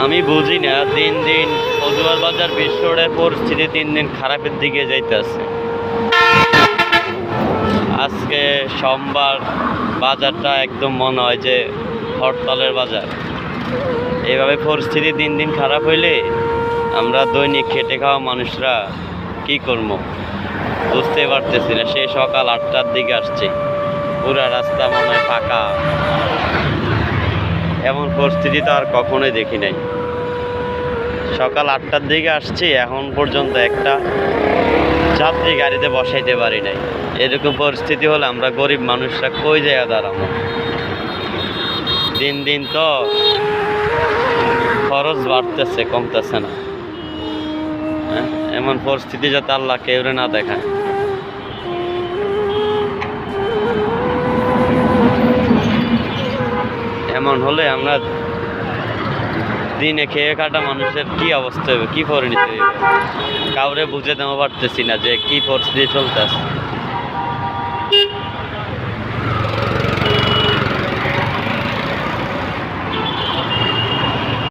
আমি বুঝি না, দিন দিন কচুয়ার বাজার বিশ্ব রোডের পরিস্থিতি দিন দিন খারাপের দিকে যাইতেছে। আজকে সোমবার, বাজারটা একদম মনে হয় যে হরতালের বাজার। এইভাবে পরিস্থিতি দিন দিন খারাপ হইলে আমরা দৈনিক খেটে খাওয়া মানুষরা কি করবো বুঝতে পারতেছি না। সে সকাল 8টার দিকে আসছে, পুরা রাস্তা মনে হয় ফাঁকা। এমন পরিস্থিতি তো আর কখনোই দেখি নাই। সকাল 8টার দিকে আসছি, এখন পর্যন্ত একটা যাত্রী গাড়িতে বসাইতে পারি নাই। এরকম পরিস্থিতি হলে আমরা গরিব মানুষরা কই জায়গা দাঁড়াবো? দিন দিন তো খরচ বাড়তেছে, কমতেছে না। হ্যাঁ, এমন পরিস্থিতি যাতে আল্লাহ কেউরে না দেখায়। এমন হলে আমরা দিনে খেয়ে কাটা মানুষের কি অবস্থা হবে, কি পরিণতি হইবে, কাউরে বুঝে দেওয়া পারতেছি না যে কি পরিস্থিতি চলতেছে।